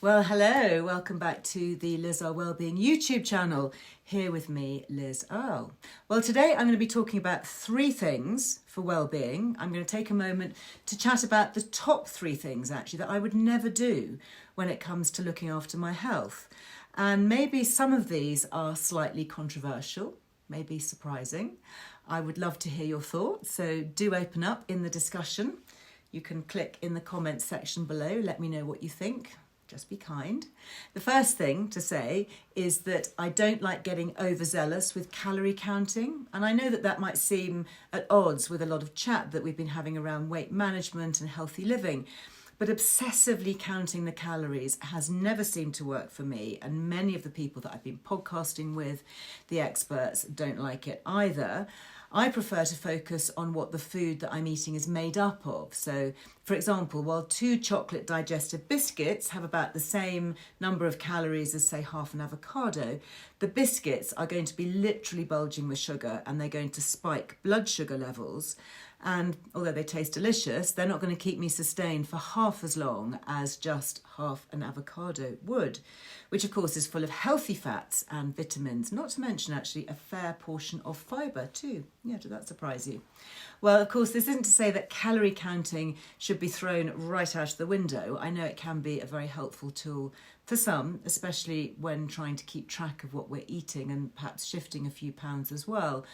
Well, hello, welcome back to the Earle Wellbeing YouTube channel. Here with me, Liz Earle. Well, today I'm going to be talking about 3 things for well-being. I'm going to take a moment to chat about the top 3 things actually that I would never do when it comes to looking after my health. And maybe some of these are slightly controversial, maybe surprising. I would love to hear your thoughts, so do open up in the discussion. You can click in the comments section below, let me know what you think. Just be kind. The first thing to say is that I don't like getting overzealous with calorie counting. And I know that that might seem at odds with a lot of chat that we've been having around weight management and healthy living. But obsessively counting the calories has never seemed to work for me. And many of the people that I've been podcasting with, the experts, don't like it either. I prefer to focus on what the food that I'm eating is made up of. So, for example, while 2 chocolate digestive biscuits have about the same number of calories as, say, half an avocado, the biscuits are going to be literally bulging with sugar and they're going to spike blood sugar levels. And although they taste delicious, they're not going to keep me sustained for half as long as just half an avocado would, which of course is full of healthy fats and vitamins, not to mention actually a fair portion of fibre too. Yeah, did that surprise you? Well, of course, this isn't to say that calorie counting should be thrown right out of the window. I know it can be a very helpful tool for some, especially when trying to keep track of what we're eating and perhaps shifting a few pounds as well.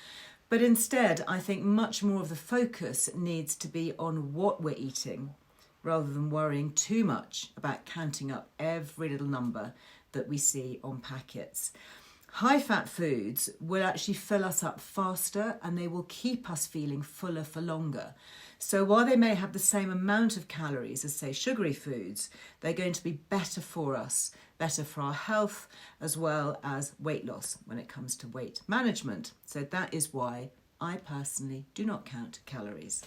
But instead, I think much more of the focus needs to be on what we're eating rather than worrying too much about counting up every little number that we see on packets. High-fat foods will actually fill us up faster and they will keep us feeling fuller for longer. So while they may have the same amount of calories as, say, sugary foods, they're going to be better for us, better for our health, as well as weight loss when it comes to weight management. So that is why I personally do not count calories.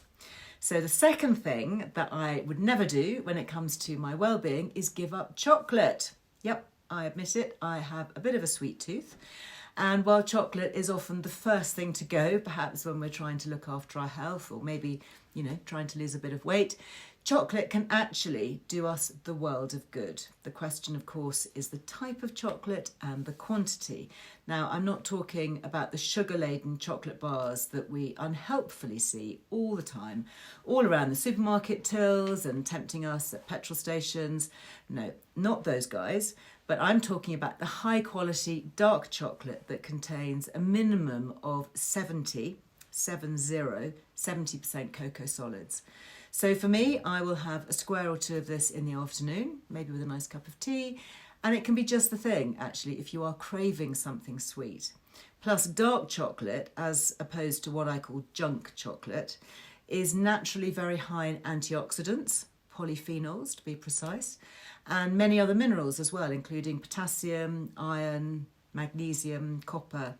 So the second thing that I would never do when it comes to my well-being is give up chocolate. Yep, I admit it, I have a bit of a sweet tooth. And while chocolate is often the first thing to go, perhaps when we're trying to look after our health or maybe, trying to lose a bit of weight, chocolate can actually do us the world of good. The question, of course, is the type of chocolate and the quantity. Now, I'm not talking about the sugar-laden chocolate bars that we unhelpfully see all the time, all around the supermarket tills and tempting us at petrol stations. No, not those guys. But I'm talking about the high-quality dark chocolate that contains a minimum of 70% cocoa solids. So for me, I will have a square or 2 of this in the afternoon, maybe with a nice cup of tea, and it can be just the thing, actually, if you are craving something sweet. Plus, dark chocolate, as opposed to what I call junk chocolate, is naturally very high in antioxidants, polyphenols to be precise, and many other minerals as well, including potassium, iron, magnesium, copper.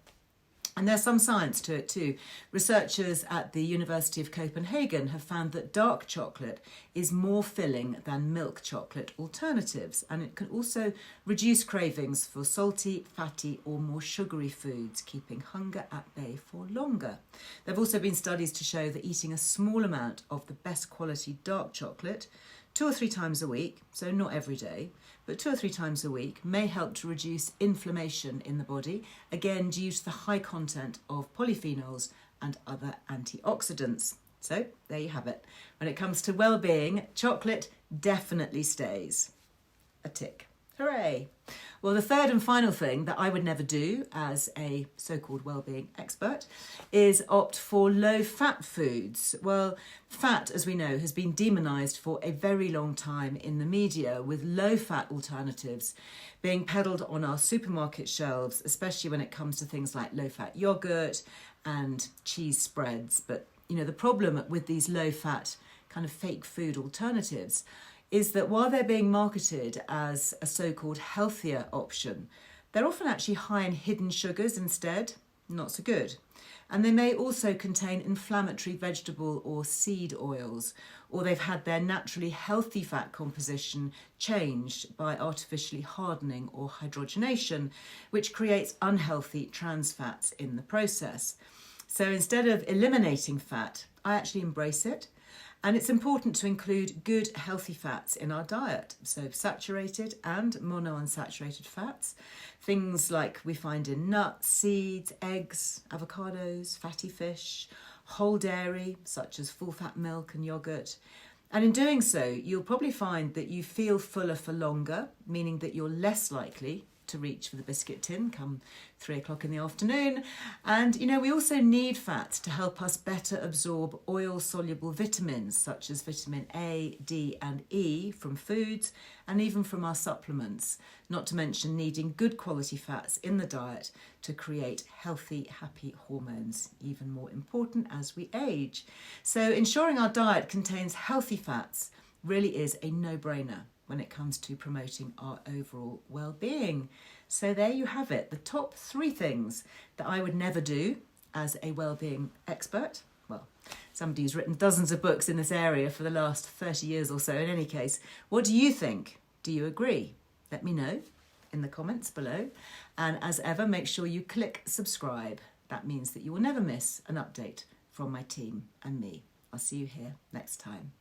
And there's some science to it too. Researchers at the University of Copenhagen have found that dark chocolate is more filling than milk chocolate alternatives, and it can also reduce cravings for salty, fatty or more sugary foods, keeping hunger at bay for longer. There have also been studies to show that eating a small amount of the best quality dark chocolate 2 or 3 times a week, so not every day, but 2 or 3 times a week may help to reduce inflammation in the body, again due to the high content of polyphenols and other antioxidants. So there you have it. When it comes to well-being, chocolate definitely stays. A tick. Hooray! Well, the third and final thing that I would never do as a so-called well-being expert is opt for low-fat foods. Well, fat, as we know, has been demonised for a very long time in the media, with low-fat alternatives being peddled on our supermarket shelves, especially when it comes to things like low-fat yogurt and cheese spreads. But, the problem with these low-fat kind of fake food alternatives is that while they're being marketed as a so-called healthier option, they're often actually high in hidden sugars instead, not so good. And they may also contain inflammatory vegetable or seed oils, or they've had their naturally healthy fat composition changed by artificially hardening or hydrogenation, which creates unhealthy trans fats in the process. So instead of eliminating fat, I actually embrace it. And it's important to include good, healthy fats in our diet. So saturated and monounsaturated fats. Things like we find in nuts, seeds, eggs, avocados, fatty fish, whole dairy, such as full-fat milk and yogurt. And in doing so, you'll probably find that you feel fuller for longer, meaning that you're less likely to reach for the biscuit tin come 3 o'clock in the afternoon. And we also need fats to help us better absorb oil-soluble vitamins such as vitamin A, D and E from foods and even from our supplements, not to mention needing good quality fats in the diet to create healthy, happy hormones, even more important as we age. So ensuring our diet contains healthy fats really is a no-brainer when it comes to promoting our overall well-being. So there you have it, the top 3 things that I would never do as a well-being expert. Well, somebody who's written dozens of books in this area for the last 30 years or so. In any case, what do you think? Do you agree? Let me know in the comments below. And as ever, make sure you click subscribe. That means that you will never miss an update from my team and me. I'll see you here next time.